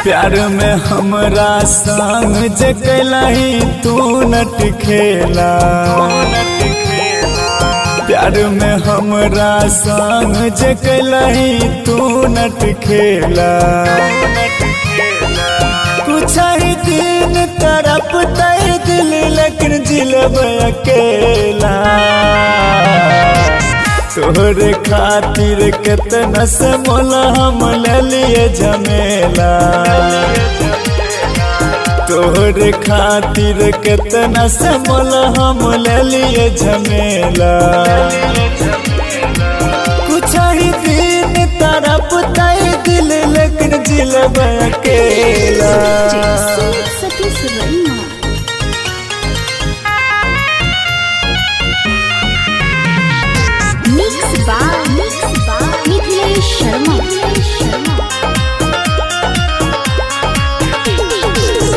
प्यार में हमरा संग जकलही तू नट खेला, प्यार में हमरा संग जकलही तू नट खेला। कुछ ही दिन तरफ तय दिल लेकिन जिलब अकेला। तोहरे खातिर कितना से मोल हम ले लिए झमेला, तोहरे खातिर कितना से मोल हम ले लिए झमेला। कुछ ही दिन तरफ तय दिल लेकिन जिलब अकेला।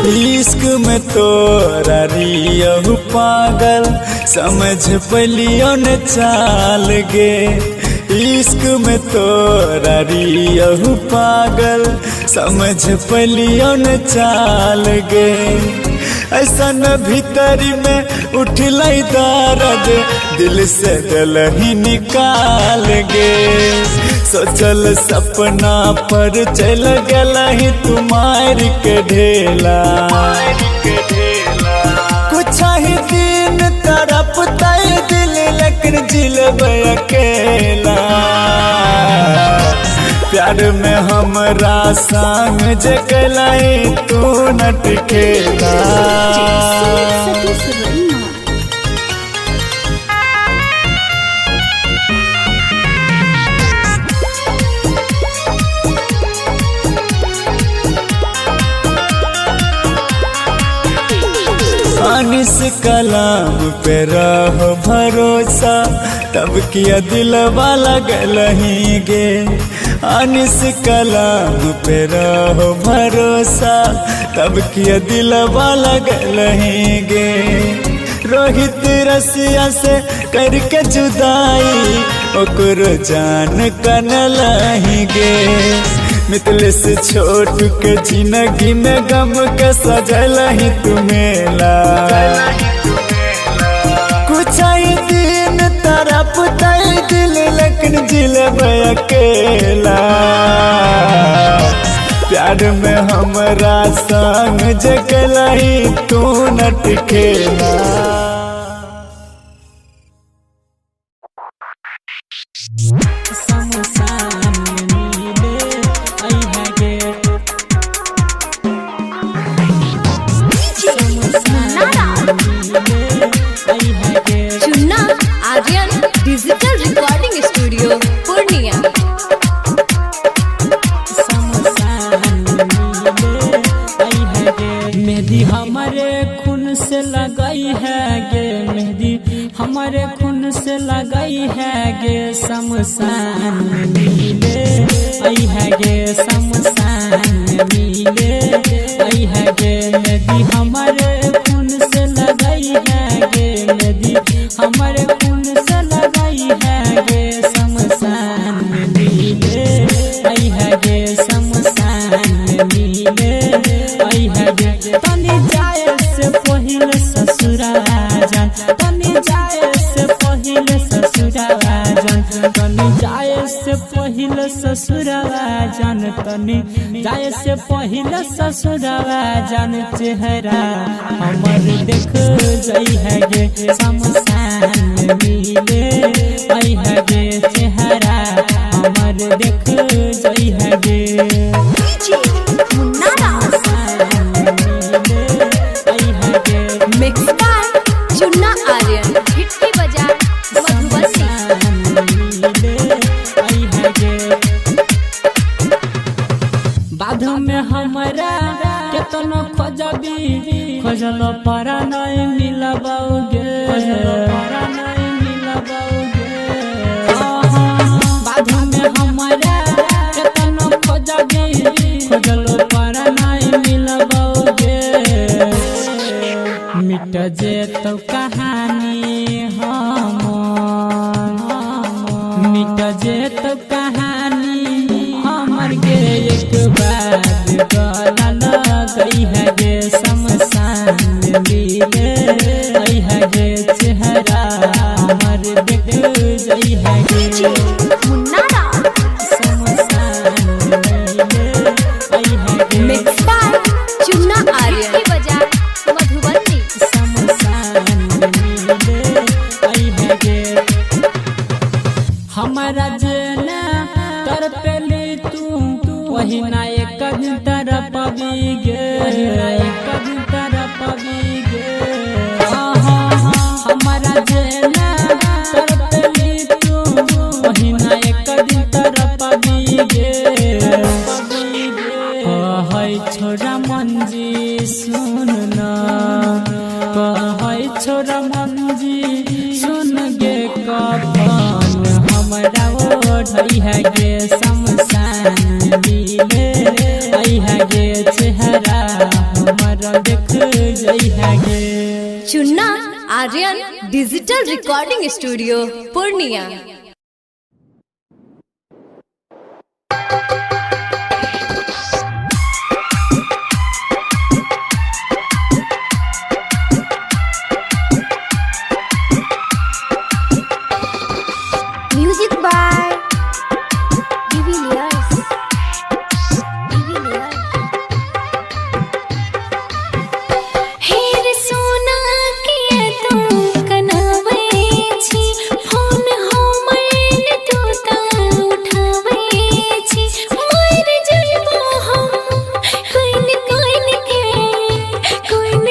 इश्क में तोरा रियहु पागल समझ पलियो न चाल गे। इश्क में तोरा रियहु पागल समझ पलियो न चाल गे। ऐसन भीतरी में उठल दर्द दिल से दिल ही निकाल गे। सोचल सपना पर चल गला ही तुम्हार के ढेला। कुछ ही दिन तरफ तय दिल लेकिन जिलब अकेला। प्यार में हमरा संग जकलही तू नट खेला। अनिस कलाम पे रहो भरोसा तब किया दिलवा लगलही गे। अनिस कलाम पे रहो भरोसा तब किया दिलवा लगलही गे। रोहित रसिया से करके जुदाई ओकरो जान कनलही गे। मितलेस छोट के जिंदगी में गम के सजलही तुमेला। कुछ ही दिन तरफ तय दिल लेकिन जिलब अकेला। प्यार में हमरा संग जकलही तू नट खेला। Chunna Aryan digital recording studio Purnia. मेहंदी हमारे खून से लगाई है गे, मेहंदी हमारे खून से लगाई है गे। शमशान में मिले आई है गे, शमशान में मिले आई है गे। मेहंदी हमारे खून से लगाई है गे, मेहंदी हमारे खून से लगाई है गे। शमशान में मिले आई है गे, शमशान में मिले आई है गे। तनी जाए से पहिले ससुरावा जान, तनी जाए से पहिले ससुरावा जान, तनी जाए से पहिले ससुरावा जान, तनी जाए से पहिले ससुरावा जान। चेहरा हमर देख जाई है गे, शमशान में मिले आई है गे। चेहरा हमर देख जाई है गे। मिक्स बाय चुन्ना आर्यन हिट्टी बाजार मधुबनी। बाध में हमारा केतनो खोजबी खोजल पारा नहीं मिलबोगे, पारा नहीं मिलबोगे। बाध में हमारा रानी हमर के एक बार गला लगई है गे शमशान में मिले आई है गे चेहरा हमर देख जई है गे मुन्ना राव शमशान में मिले आई है गे मिक्स बाय चुन्ना आर्यन की बजाय मधुबनी शमशान में मिले आई है गे हमारा जेना तर पेली तू वही ना एक दिन तरफ पबी गे एक दिन तरफ पबी गे हमारा जेना तर पेली तू वही ना एक दिन तरफ पबी गे कहै छोरा मंजी सुन ना कहै छोरा मंजी सुन गे कफन हमरा ओढ़ई है गे शमशान मिले आई है गे चेहरा हमरा देख जई है गे Chunna Aryan digital recording studio Purnia. Music by Devilliers हेर सोना के तू कनावे छी फोन हमर तू ता उठावे छी मर जइबो हम कोइन कोइन के हेर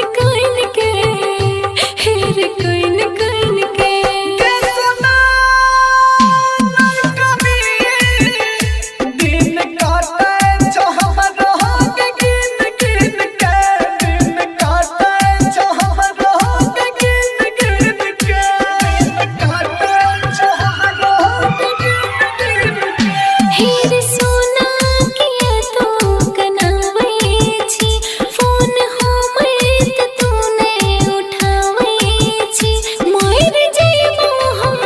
कोइन कोइन के हेर सोना के तू कनावे छी फोन हमर तू नहीं उठावे छी मर जइबो हम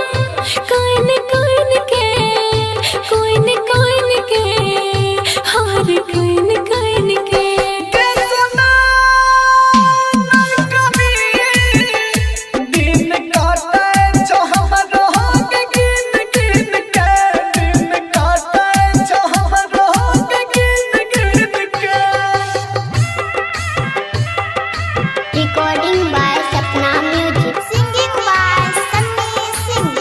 कोइन कोइन के हार कोइन कोइन के Recording by Sapna Music. Singing by Sunny Singh.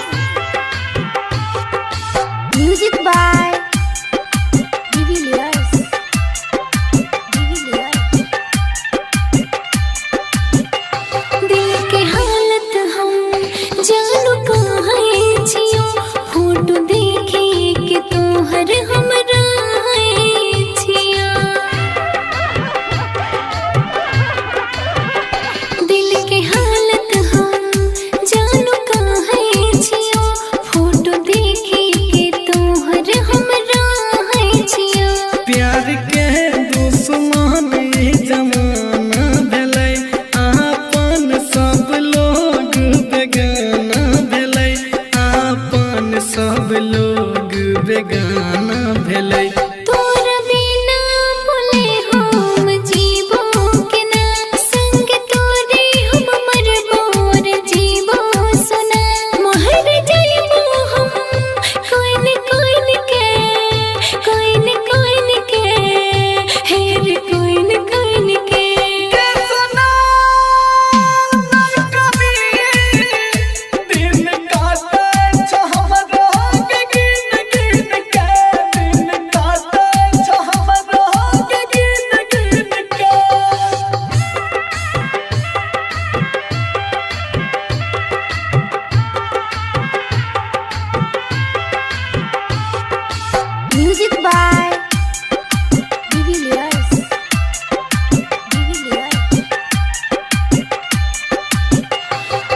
Music by Devilliers दिल के हालत हम जानू कहाँ छियो फोटो देखे के तोहर हमरा छियो दिल के हालत हम जानू कहाँ छियो फोटो देखे के तोहर हमरा छियो प्यार के दुश्मन ई जमाना भेलै आपन सब लोग बेगाना भेलै आपन सब लोग बेगाना भेलै तोरा बिना बोले हम जीवो के ना संग तोरे हम मरबो रे जीवो सुना महर जइबो हम कोइन कोइन के हेर कोइन कोइन के म्यूजिक बाय डिविलियर्स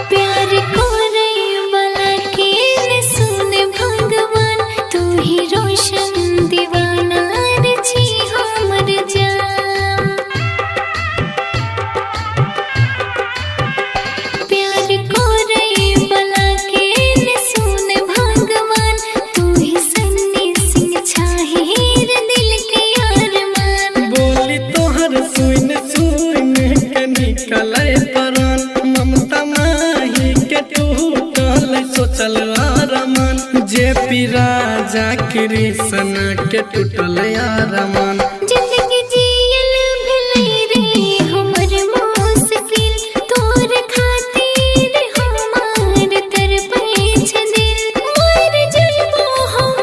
प्यार को रे वाला के ने सुन भगवान तू ही रोशन दीवाना रे छी हमर जान प्यार को रे वाला के ने सुन भगवान तू ही सन्नी सिंह कृष्ण के टूटल अरमान। जिंदगी जियल भले रे हमर मुश्किल तोर खातिर हमार तरपै छ दिल। मर जइबो हम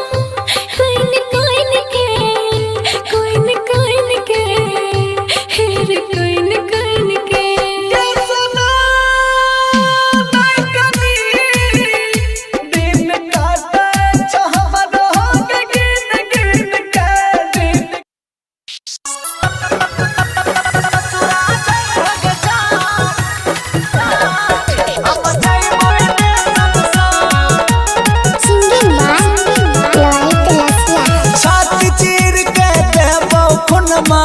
कोइन कोइन के हेर कोइन कोइन के। छाती चीर के देबो खुनमा,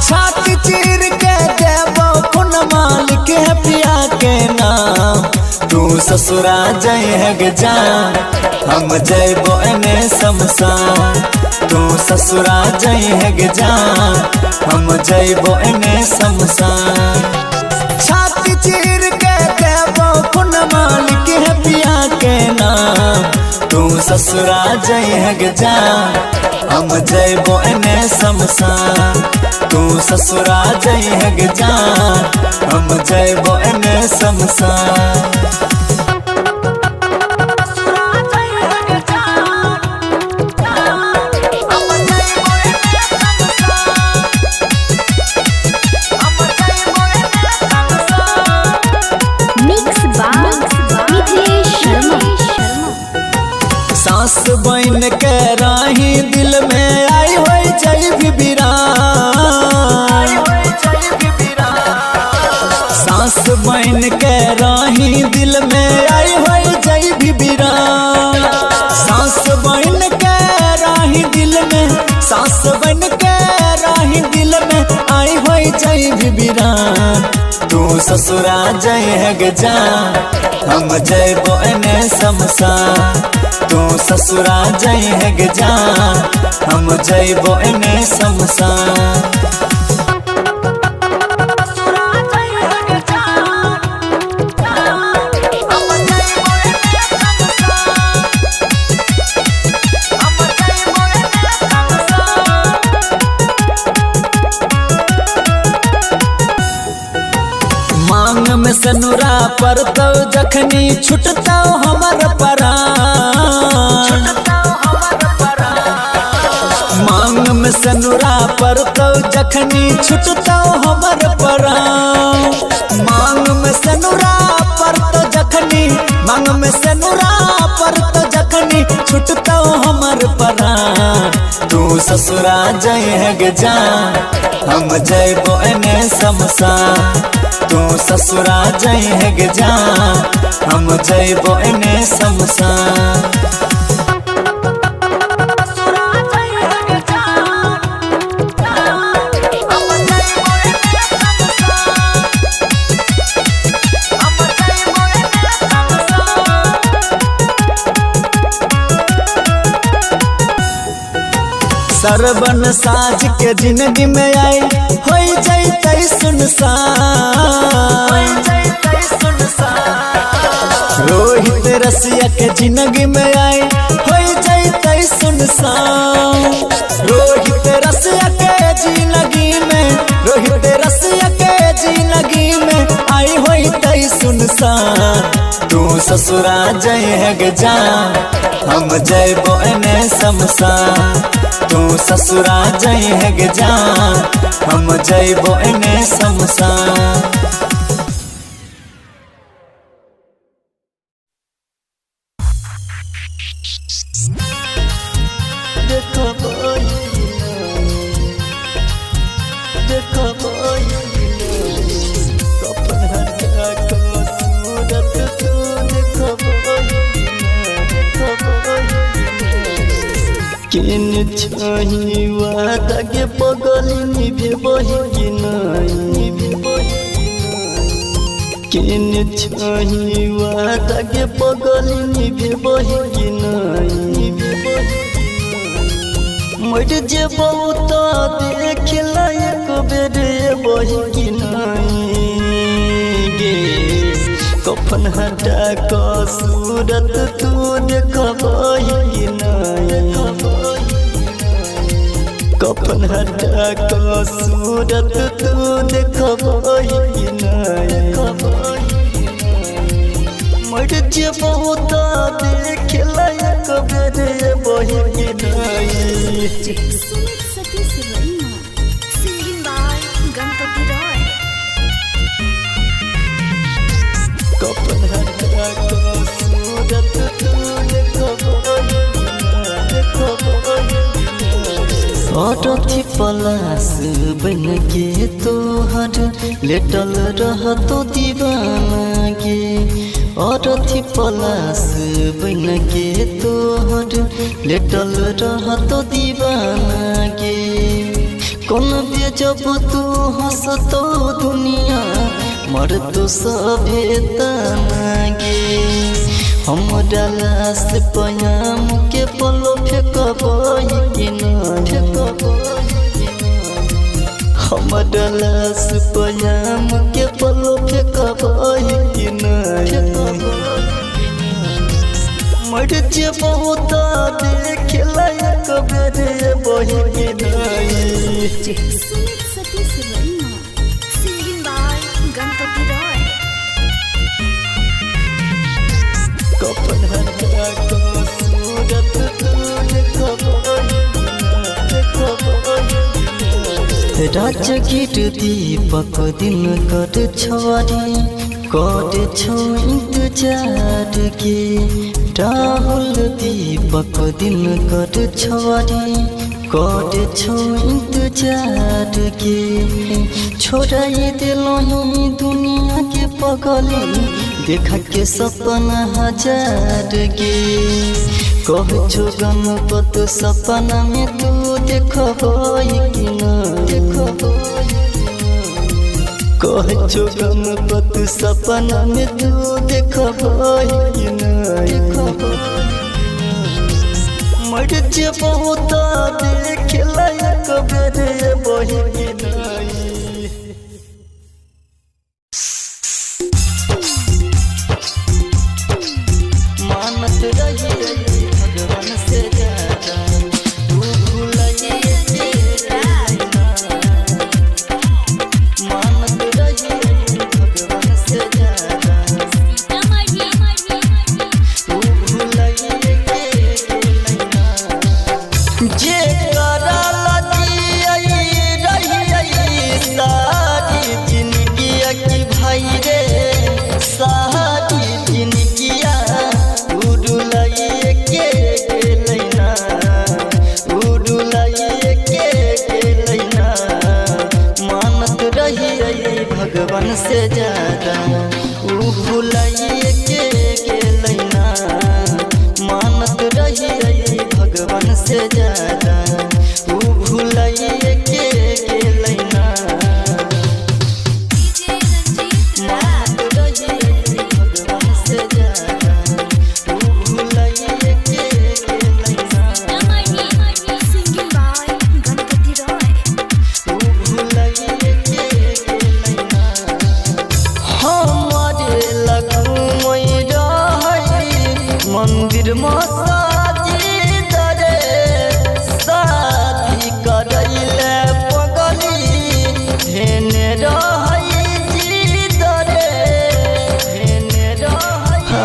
छाती चीर के देबो खुनमा, लिखे पिया के नाम। तू ससुरा जइहग जान, हम जइबो एने शमशान। तू ससुरा जइहग जान, हम जइबो एने शमशान। छाती चीर के देबो खुनमा, लिखे पिया के नाम। तू ससुरा जइहग जान, हम जइबो एने शमशान। तू ससुरा जइहग जान, हम जइबो एने शमशान। Mix by DJ Sharma. सास बन के राही दिल में आई होई जय बिबिरान। सास बन के राही दिल में आई होई जय बिबिरान। सास बन के राही दिल में, सास बन के राही दिल में आई होई जय बिबिरान। तू ससुरा जइहग जान, हम जइबो एने शमशान। तू ससुरा जइहग जान, हम जइबो एने शमशान। मांग में सनुरा पर तो जखनी छुटता हमर परान। मांग में सनुरा पर तो जखनी छुटता हमर परान। मांग में सनुरा पर तो जखनी, मांग में सनुरा पर तो जखनी छुटता हमर परान। तू ससुरा जइहग जान, हम जइबो एने शमशान। तू ससुरा जइहग जान, हम जइबो एने शमशान। सरबन साज के जिंदगी में आई होई जइतै सुनसान। रोहित रसिया के जिंदगी में आई होई जइतै सुनसान। रोहित रसिया के जिंदगी में, रोहित रसिया के जिंदगी में आई होई तै सुनसान। तू ससुरा जइहग जान, हम जइबो एने शमशान। तू ससुरा जइहग जान, हम जइबो एने शमशान। किन छही वादा के पगली निभे बही कि नहीं। किन छही वादा के पगली निभे बही कि नहीं। मर जेबौ तो देख लायक बेर बही कि नहीं गे। कफन हटा क सूरत तू देखबही कि नहीं कफन हटा क सूरत तू देखबही कि नहीं मर जे बहुत देख लायक बेरे बही कि नहीं Singing by Ganpati Roy. कफन हटा क सूरत तू देखबही औरथी पलास बन के तोहर लेटल रहतो दीवाना गे औरथी पलास बन के तोहर लेटल रहतो दीवाना गे कौन बेजब तू हंसतो दुनिया मर तो सभे तना गे हम डालास पयाम के पलो फेंकबही कि नहीं हम डालास पयाम के पलो फेंकबही कि नहीं मर जे बहुत देख लायक बेरे बही कि नहीं Singing by Ganpati Roy. कफन हटा क सूरत तू देखबही राजगीर दीपक दिन कर छवारी कर छो इंतजार के राहुल दीपक दिन कर छवारी कर छो इंतजार के छोड़ाई दिलही दुनिया के पगली देखा के सपना हजार गे कह छो गणपत सपना में तू देखबही कि नहीं कह छो गणपत सपना में तू देखबही कि नहीं मर जे बहुत देख लायक बेरे बही कि नहीं मानत रही भगवान से ज्यादा तू भूलिए मानत रही भगवान से ज्यादा तू भूलिए जे करा लगी रही सारी जिंदगी की भाई रे सारी जिंदगिया उड़ुलाइए के लैना उड़ुलाइए के लैना मानत रही भगवान से ज्यादा ऊ भुलाइए के लैना मानत रही भगवान से ज्यादा ऊ भुलाइए के लैना मानत रही भगवान से ज्यादा ऊ भुलाइए के लैना Singing by Ganpati Roy. ऊ भुलाइए के लैना हमारे लगू मंदिर मसाजी दरे शादी करैले पगली हेने रहै जी दरे हेने रहै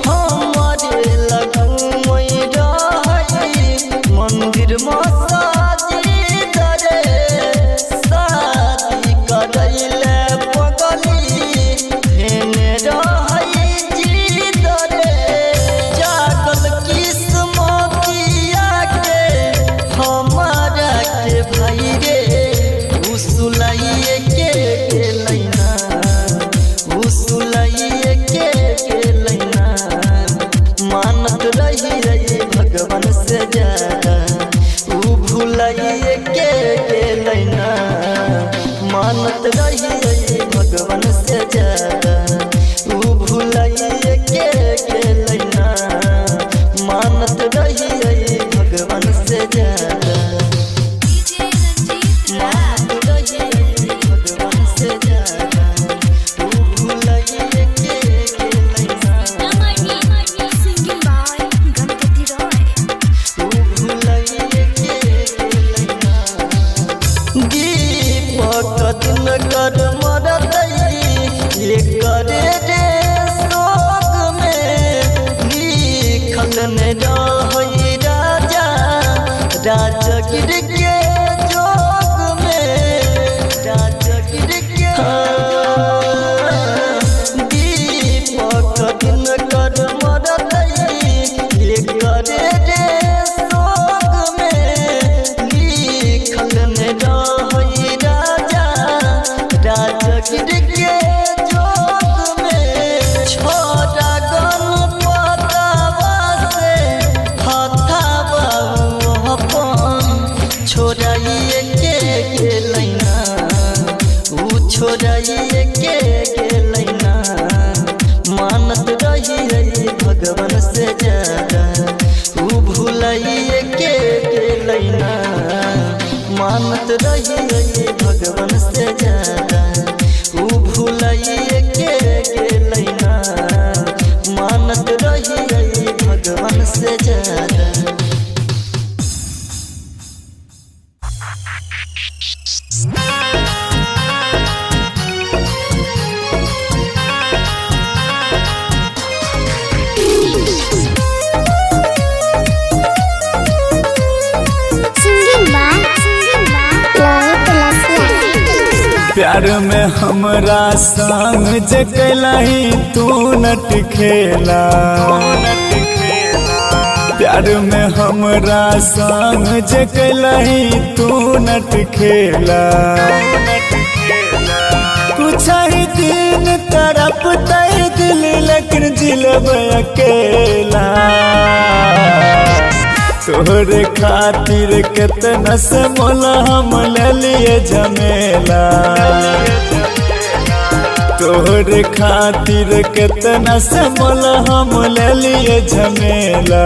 हमारे लगू मंदिर मसाजी दरे शादी करैले पगली हेने रहै भाई रे उसुलाइए के लैना उसुलाइए के लैना मानत रही भगवान से ज्यादा ऊ भुलाइए के लैना मानत रही भगवान से ज्यादा ऊ भुलाइए के लैना मानत रही भगवान से ज्यादा भगवान से ज्यादा खलन रही राजा राजगिर के जोग में राजगिर के दीपक दिन कर मरतई करे रे सोग में खलन रही राजा राजगिर के जोग में छोड़ा गन पतावा से हथावा अपन छोड़ाइए के लैना ऊ छोड़ाइए के लैना मानत रही भगवान से ज्यादा ऊ भूलाइए के लैना मानत रही भगवान से ज्यादा ऊ भूलाइए के लैना मानत रही भगवान से ज्यादा। प्यार में हमरा संग जकलही तू नट खेला प्यार में हमरा संग जकलही तू नट खेला कुछ ही दिन तरफ तय दिल लेकिन जिलब अकेला तोहरे खातिर कितना से मोला हम ले लिए झमेला तोहरे खातिर कितना से मोला हम ले लिए झमेला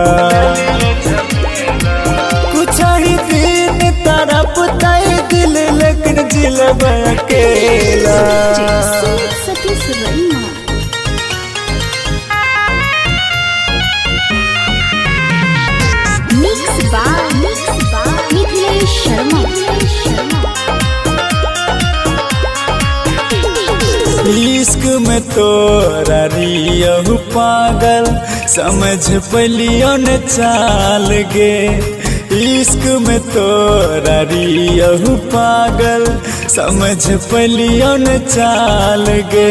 कुछ ही दिन तरफ तय दिल लेकिन जिलब अकेला इश्क में तोरा रियहु पागल समझ पलियो न चाल गे इश्क में तोरा रियहु पागल समझ पलियो न चाल गे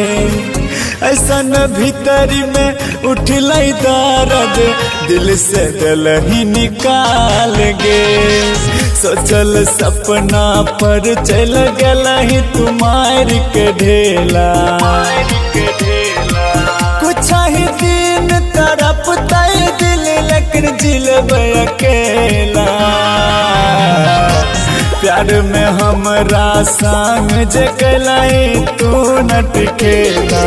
ऐसन भीतरी में उठलै दर्द दिल से दिल ही निकाल गे सोचल सपना पर चल गलही तुम्हार के ढेला कुछ ही दिन तरफ तय दिल लेकिन जिलब अकेला प्यार में हमरा संग जकलही तू नट खेला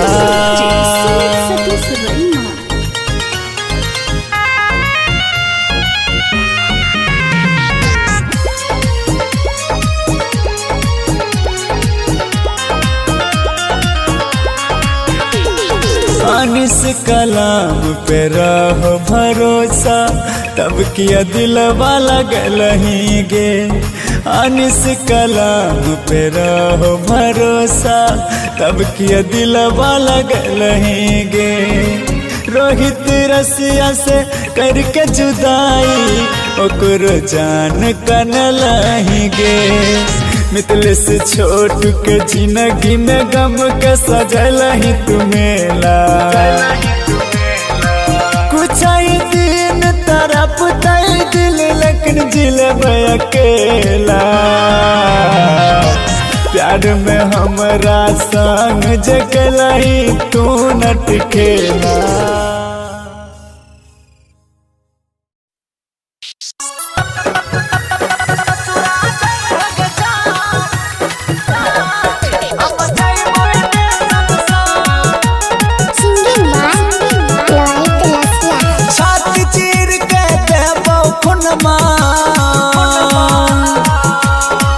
अनिस कलाम पे रहो भरोसा तब किया दिलवा लगलही गे अनिस कलाम पे रहो भरोसा तब किया दिलवा लगलही गे रोहित रसिया से करके जुदाई ओकरो जान कनलही गे मितलेस छोट के जिंदगी में गम के सजलही तुमेला कुछ ही दिन तरफ तय दिल लेकिन जिलब अकेला प्यार में हमरा संग जकलही तू नट खेला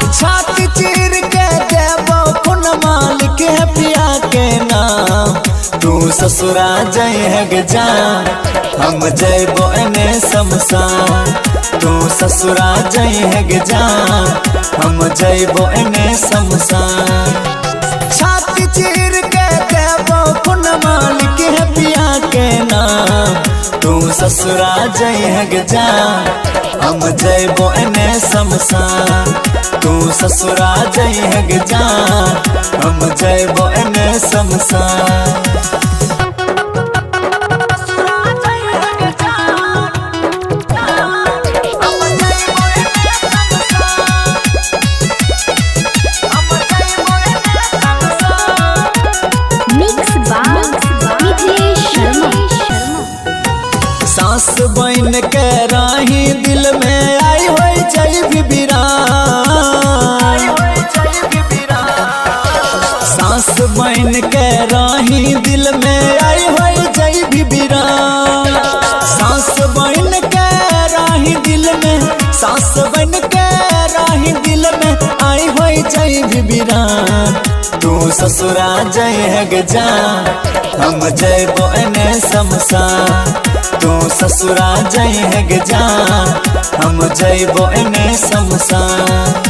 छाती चीर के देबो खुन मालिक है पिया के नाम तू ससुरा जइहग जान हम जइबो एने शमशान तू ससुरा जइहग जान हम जइबो एने शमशान छाती चीर के देबो खुन मालिक है पिया के नाम तू तू ससुरा जइहग जान हम जइबो एने शमशान तू ससुरा जइहग जान हम जइबो एने शमशान सास बन के राही दिल में आई होई जय बिबिरान सास बन के राही दिल में आई होई जय बिबिरान सास बन के राही दिल में सास बन के राही दिल में आई होई जय बिबिरान तू ससुरा जइहग जान हम जइबो एने शमशान तू ससुरा जइहग जान हम जइबो एने शमशान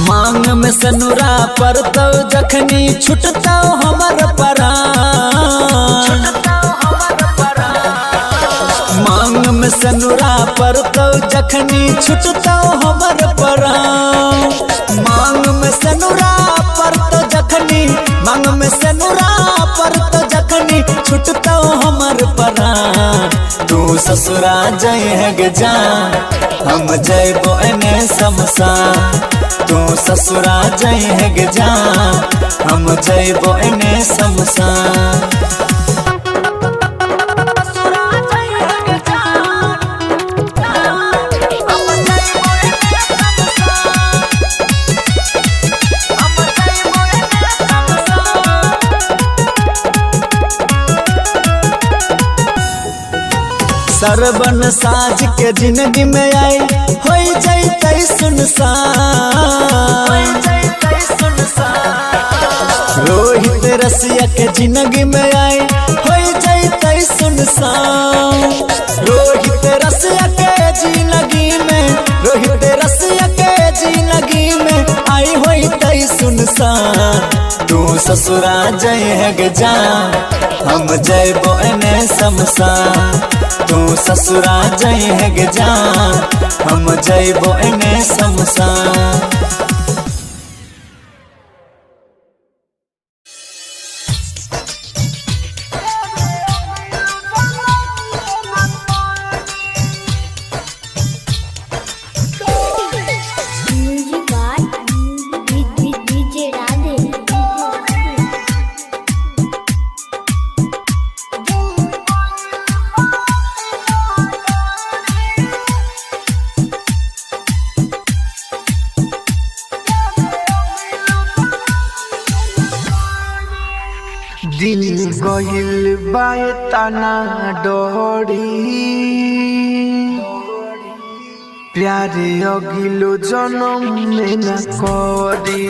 मांग में सनुरा पर तो जखनी छुटता हमर परान मांग में सनुरा पर तो जखनी छुटता हमर परान मांग में सनुरा पर तो जखनी मांग में सनुरा पर तो जखनी छुटता हमर परान तू ससुरा जइहग जान हम जइबो एने शमशान तू ससुरा जइहग जान हम जइबो एने शमशान सरबन साज के जिंदगी में आई होई जइतै सुनसान रोहित रसिया के जिंदगी में आई होई जइतै सुनसान रोहित रसिया के जिंदगी में रोहित रसिया के जिंदगी में आई होई सुनसान तू ससुरा जइहग जान हम जइबो एने शमशान तू ससुरा जइहग जान हम जइबो एने शमशान दिल गहिल बाए तना डोरी प्यारे अगिलो जन्म में न करी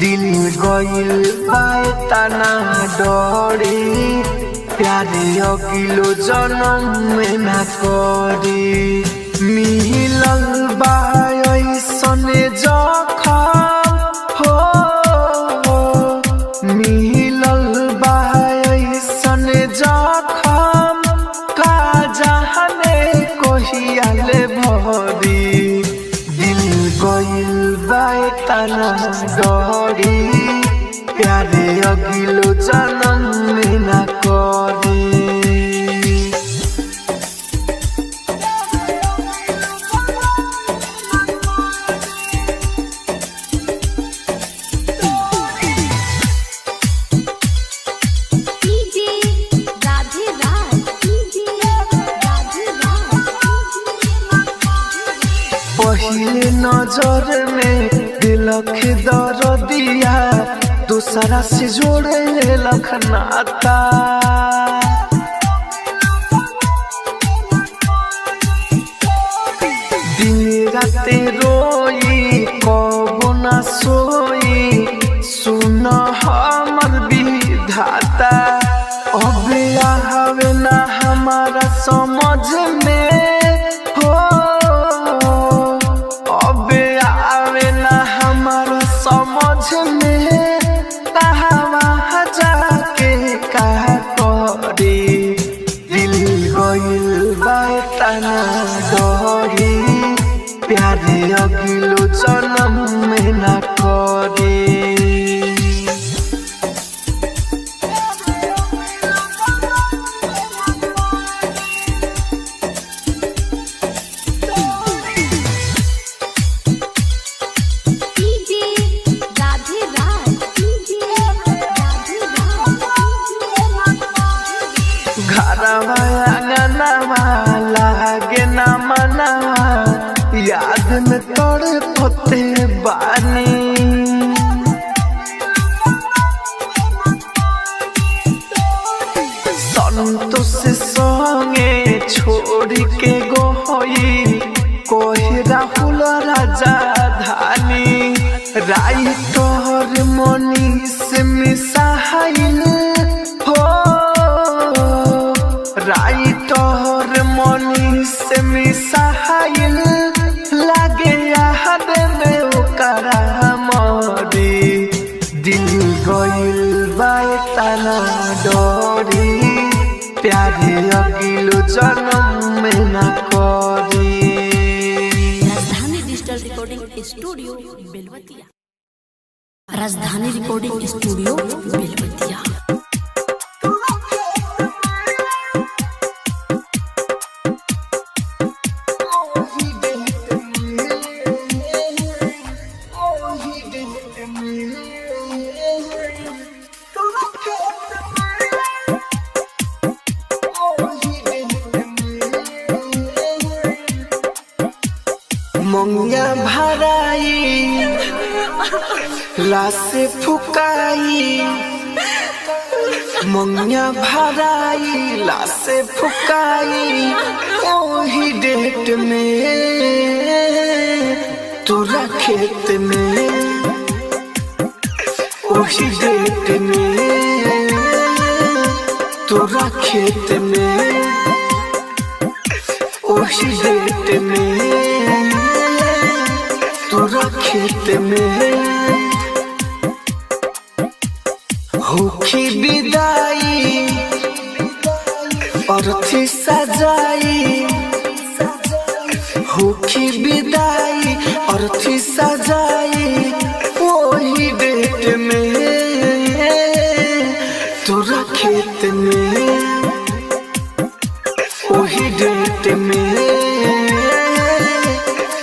दिल गहिल बाए तना डोरी प्यारे अगिलो जन्म में न करी मिलल बाए सने जखम हो मिलल बाए सने जखम का जहने कोहियाले भरी दिल गइल बाए तना डरी प्यारे अगिलो जन्म में न करी पहले नजर में दिलक दर दिया दूसरा से जोड़े लखनाता दिन रात रोई कब ना सोई मिसाइल हो राइटर मनी से मिसाइल लागे याद में ओकरा मरी दिल गइल बाए तना डरी प्यारे अगिलो जन्म में ना करी। राजधानी digital recording studio Belwatiya. Rajdhani recording studio Belwatia. मंगिया भराई लासे फुकाई मंगिया भराई लासे फुकाई ओही डेट में तोरा खेत में ओही डेट में तोरा खेत में ओही डेट में तोरा खेत में होखी विदाई अर्थी सजाई होखी विदाई अर्थी सजाई वही डेट में तोरा खेत में वही डेट में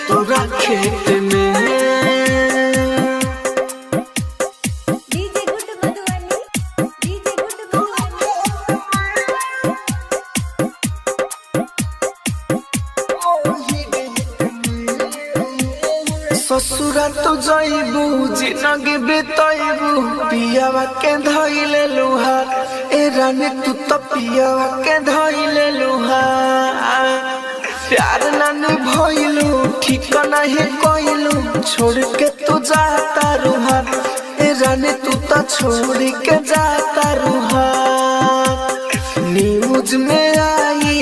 तोरा खेत में। ससुरा तो जाइबू जिंदगी बिताइबू पियावा के धइले लुहार ए रानी तू तो पियावा के धइले लुहार प्यार नानी भइलू ठीक नहीं कइलू छोड़ के तू जाता रुहार ए रानी तू तो छोड़ के जाता रुहार। न्यूज में आई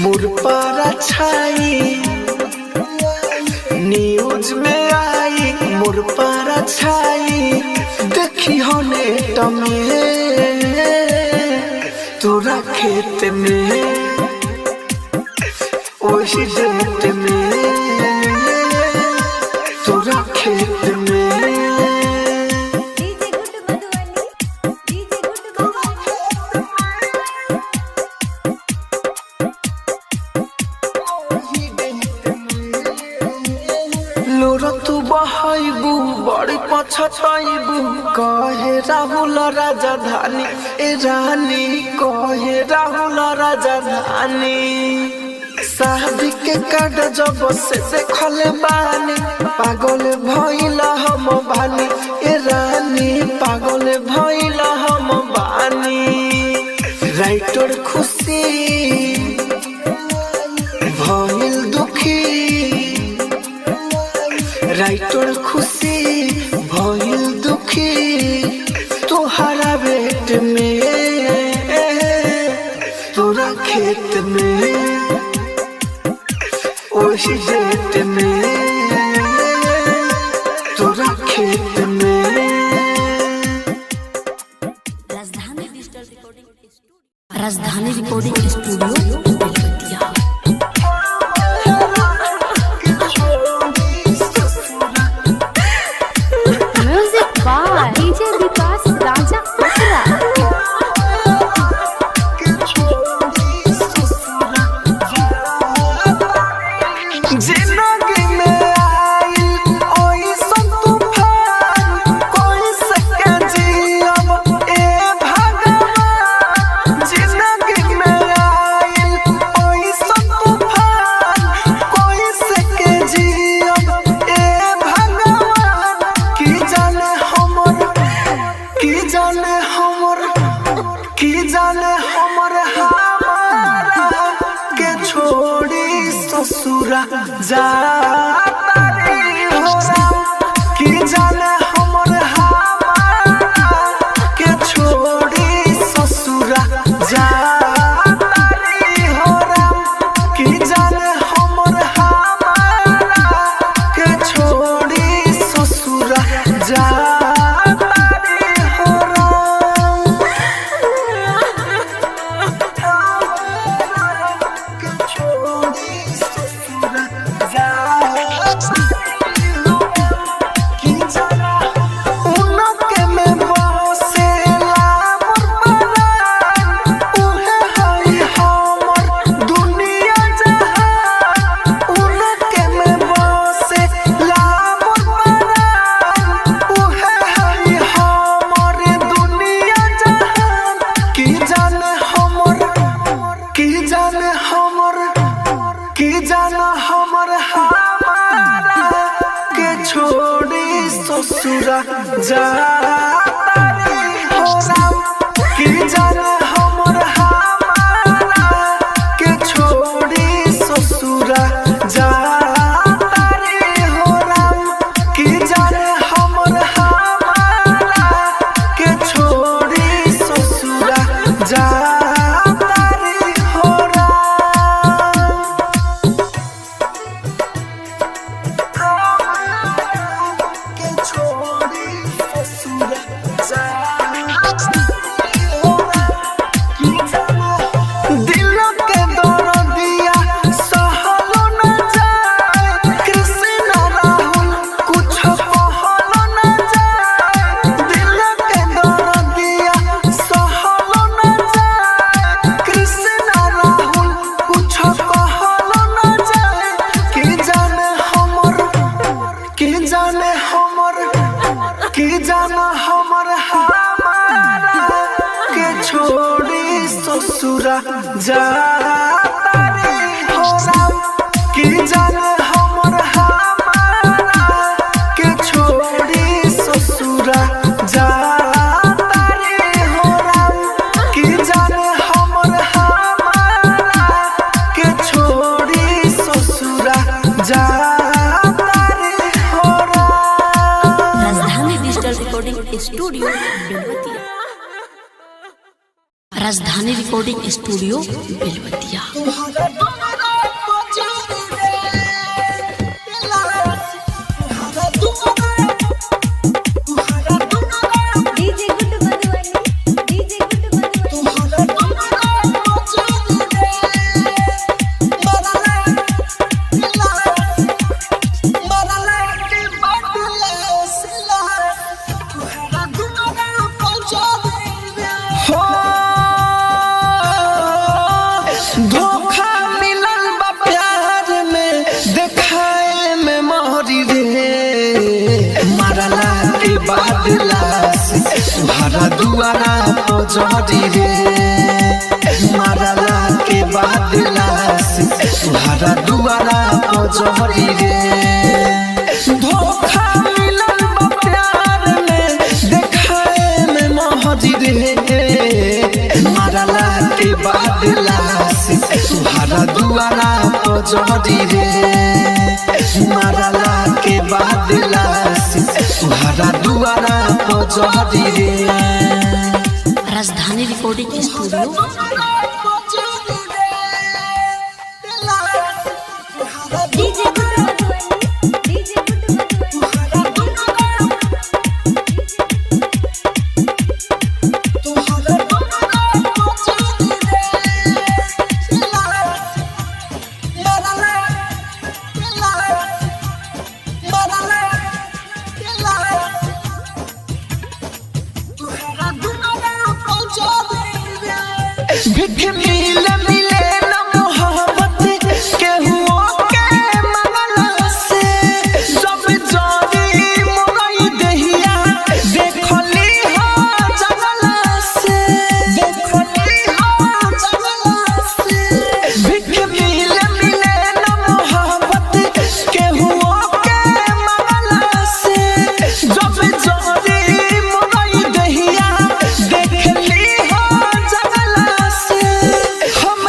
मोर पर छाई न्यूज में आई मोर पर छाई देखी हो नेट में तोरा खेत में ओही डेट में तोरा खेत में। लोरा तू बहाइबू बड़ी पछताइबू कहे राहुल राजधानी ए रानी कहे राहुल राजधानी शादी के कार्ड जब से देखले बानी पागल भइल हम बानी ए रानी पागल भइल हम बानी। राइटर खुशी भइल दुखी राइटर खुशी भइल दुखी तोहरा बेट में तोरा खेत में ओही डेट में तोरा खेत में। Rajdhani digital recording studio Rajdhani recording studio Belwatiya. Music by DJ Vikas Raja असरा। जिंदगी में आई ओई सब तूफान कोई सके जियब ए भगवान। जिंदगी में आई ओई सब तूफान कोई सके जियब ए भगवान। की जाने हमर हमारा के छोड़ी ससुरा जाता रे हो की जाने हमर हमारा जा तारे हो राम के छोड़ी ससुर जा कि जाना उनके में बसेला मोर परान उहे हई हमर दुनिया जहान उनके में बसेला मोर परान उहे हई हमर दुनिया जहान कि जाने हमर हमारा के छोड़ी ससुरा जा तारे हो राम कि जाने हमर हमारा के छोड़ी ससुरा जा तारे हो राम कि जाने हमर हमारा के छोड़ी ससुरा जा तारे हो राम के छोड़ी ससुर जा दिल के दर्दिया सहलो न जाए कृष्ण राहुल कुछ कहलो न जाए दिल के दर्दिया सहलो न जाए कृष्ण राहुल कुछ कहलो न जाए कि जाने हमर हमारा के छोड़ी ससुरा जा तारे हो राम कि जाने हमर हमारा के छोड़ी ससुरा जा तारे हो राम कि जाने हमर हमारा के छोड़ी ससुरा जा तारे हो राम। राजधानी digital recording studio Belwatiya. Rajdhani recording studio Belwatiya. DJ good Madhubani DJ good हो धोखा मिलल बा प्यार में देखाए में मोहरी रे मरला के बाद लाश भरा दुआरा पजरी रे मरला के बाद लाश भरा दुआरा पजरी रे धोखा मिलल बा प्यार में देखाए में मोहरी रे मरला के बाद लाश भरा दुआरा पजरी रे मरला के बाद लाश भरा दुआरा पजरी रे राजधानी recording studio DJ good Madhubani DJ good भिख मिले न मोहब्बत केहू के मंगला से जब जारी मोरई दहिया देखली हो जंगला से भिख मिले न मोहब्बत केहू के मंगला से जब जारी मोरई दहिया देखली हो जंगला से हम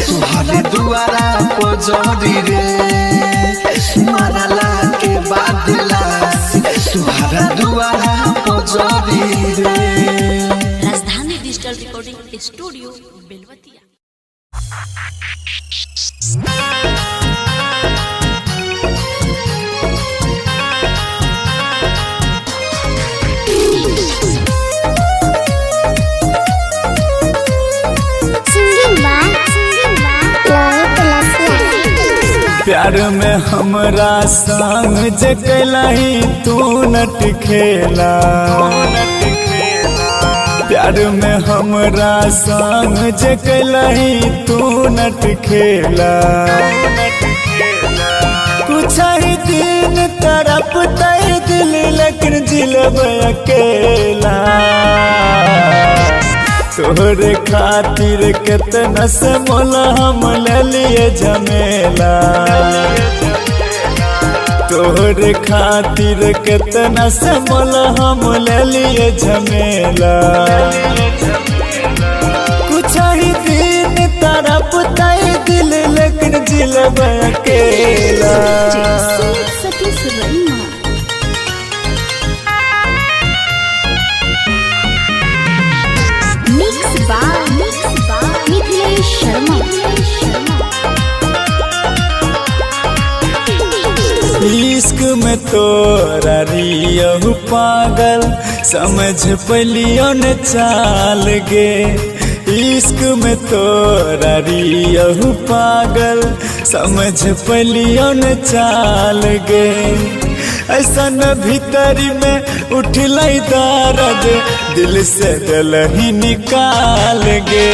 तुहरे दुआरा पजरी रे मरला के बाद तुहरा दुआरा पजरी रे। राजधानी डिजिटल रिकॉर्डिंग स्टूडियो बेलवतिया। प्यार में हमरा संग जे कैलही तू नट खेला, प्यार में हमरा संग जे कैलही तू नट खेला। कुछ ही दिन तरफ तय दिल लेकिन जिलब अकेला। तोहरे खातिर कितना से मोला हम ले लिए झमेला, तोहरे खातिर कितना से मोला हम ले लिए झमेला। कुछ ही दिन तरफ तय दिल लेकिन जिलब अकेला। इश्क में तोरा रियहु पागल समझ पलियो न चाल गे। इश्क में तोरा रियहु पागल समझ पलियो न चाल गे। ऐसन भीतरी में उठलै दर्द दिल से दिल ही निकाल गे।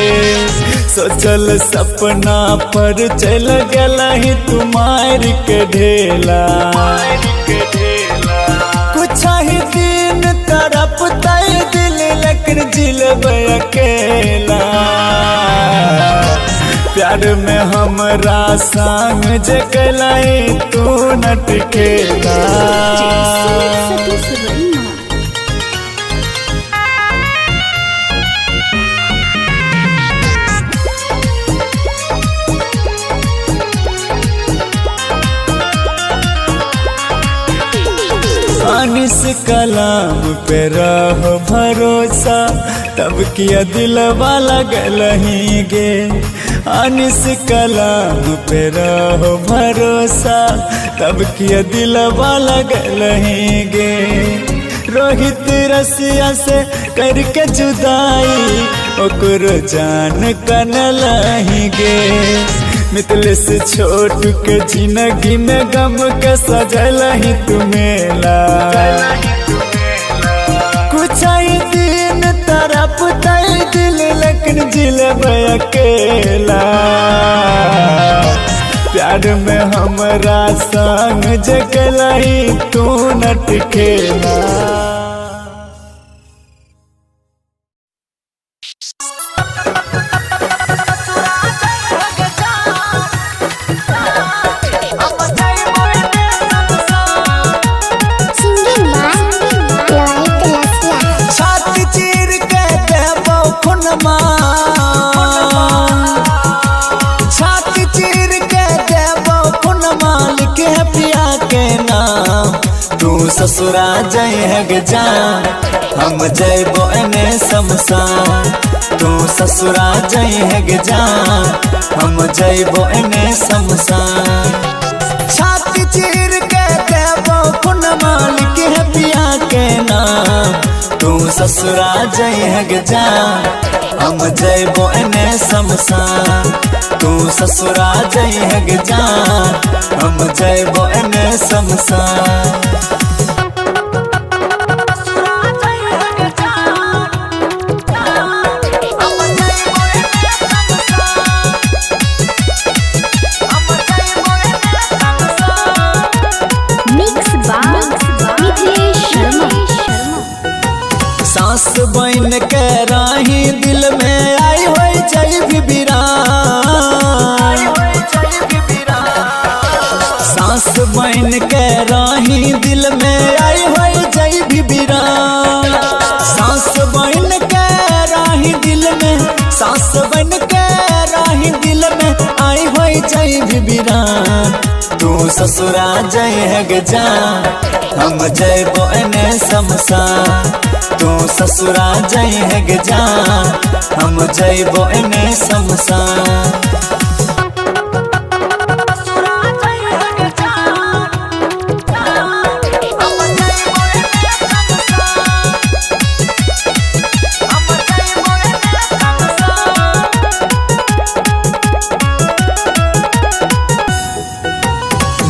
सोचल सपना पर चल गलही तुम्हार के ढेला। कुछ ही दिन तरफ तय दिल लेकिन जिलब अकेला। प्यार में हमरा संग जे कैलही तू नट खेला। अनिस कलाम पे रहो भरोसा तब किया दिलवा लगलही गे। अनिस कलाम पे रहो भरोसा तब किया दिलवा लगलही गे। रोहित रसिया से करके जुदाई ओकरो जान कनलही गे। मितलेस छोट के जिंदगी में गम के सजलही तुमेला। कुछ ही दिन तरफ तय दिल लेकिन जिलब अकेला। प्यार में हमरा संग जे कैलही तू नट खेला। छाती चीर ससुरा जइहग जान हम जइबो एने शमशान तू ससुरा जइहग जान हम जइबो एने शमशान छाती चीर के देबो खुन मालिक है पिया के नाम तू ससुरा जइहग जान हम जइबो एने शमशान तू ससुरा जइहग जान हम जइबो एने शमशान सास बन के राही दिल में आई होई जई बिरान सास बन के राही दिल में आई होई जई बिरान सास बन के राही दिल में सास बन के राही दिल में आई होई जई बिरान तू ससुरा जइहग जान हम जइबो एने शमशान तू ससुरा जइहग जान हम जइबो एने शमशान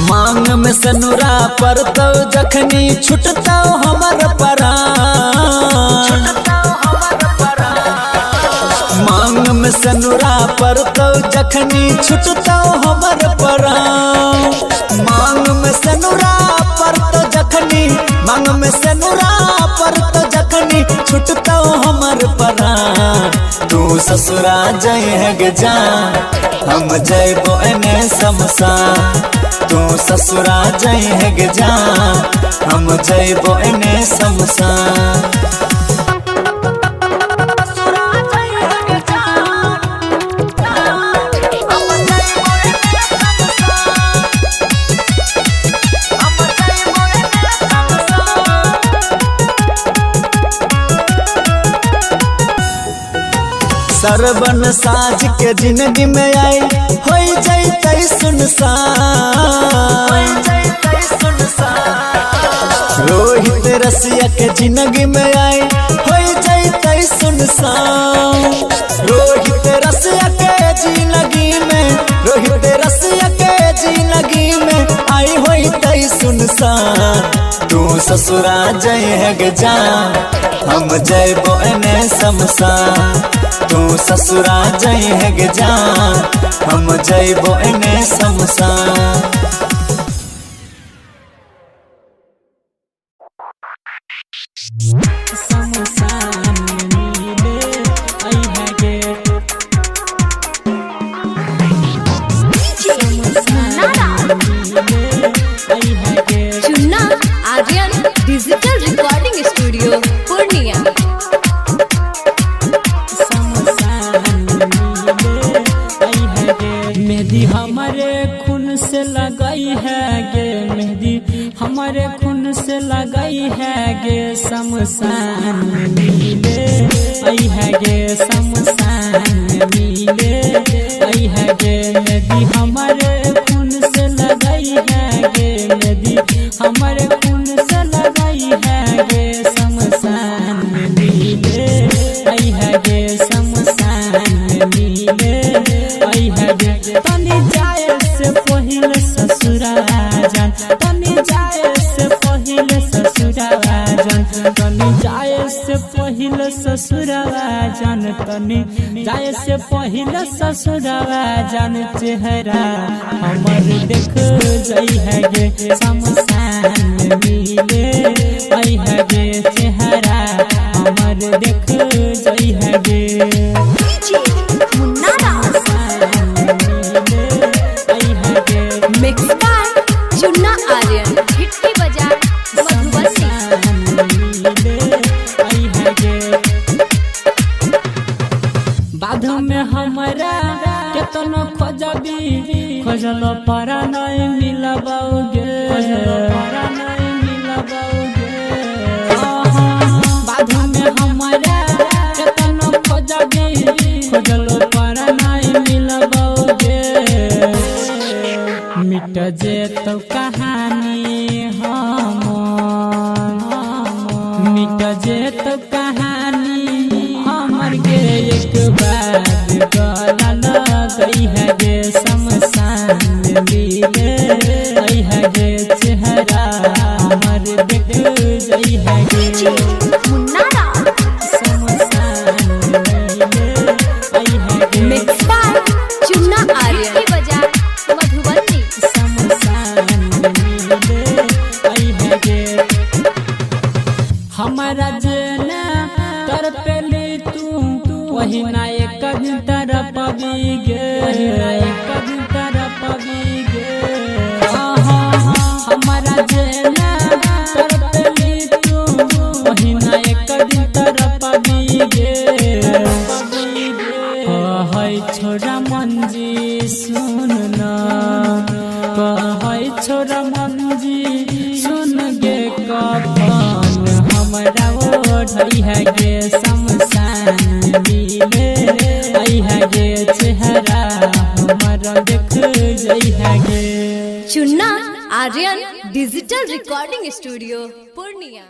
मांग में सनुरा पर तो जखनी छुटता हमर परान मांग में सनुरा पर तो जखनी छुटता हमर परान मांग में सनुरा पर तो जखनी मांग में सनुरा पर तो जखनी छुटता हमर परान तू ससुरा जइहग जान हम जइबो एने शमशान तू ससुरा जइहग जान हम जइबो एने शमशान सरबन साज के जिंदगी में आई होई जइतै सुनसान रोहित रसिया के जिंदगी में आई होई जइतै सुनसान रोहित रसिया के जिंदगी में रोहित रसिया के जिंदगी में आई होई तै सुनसान तू ससुरा जइहग जान हम जइबो एने शमशान तू ससुरा जइहग जान हम जइबो एने शमशान Chunna Aryan digital recording studio Purnia मेहंदी हमारे खून से लगाई है गे मेहंदी हमारे खून से लगाई है गे शमशान मिले आई है गे शमशान मिले आई है गे मेहंदी हमारे खून से लगाई है गे मेहंदी हमारे खून से लगाई है गे शमशान मिले आई है गे शमशान मिले आई है गे तनी जाए से पहिले ससुरा जान तनी जाए से पहिले ससुरा जान तनी जाए से पहिले ससुरा जान तनी जाए से पहिले ससुरा जान चेहरा हमर देख जई है गे शमशान मिले आई है गे चेहरा हमर देख जई है गे मिक्स बाय चुन्ना आर्यन हिट्टी बजा बाध में हमारा केतनो खोजबी खोजलो पारा नहीं मिलबाओगे खोजलो पारा नहीं मिलबाओगे खोजलो पर नहीं मिलबोगे मिट जे तो कहानी हमर मिट जे तो कहानी हमर गे एक बार गला लगई है गे शमशान मिले आई है गे चेहरा हमर देख जई है गे मुन्नारा शमशान मिले आई है गे मिक्स बाय चुन्ना आर्यन की बजाय मधुबनी शमशान मिले आई है गे हमारा जेना तर पेली तू वही ना एक दिन तरफ भी गे एक दिन तरफ भी गे हमारा जेना तर पेली तू वही ना एक दिन तरफ भी गे कहै छोरा मंजी सुन ना कहै छोरा मंजी सुन गे कफन हमरा ओढ़ई है गे शमशान मिले आई है गे चेहरा हमरा देख जई है गे Chunna Aryan digital recording studio Purnia.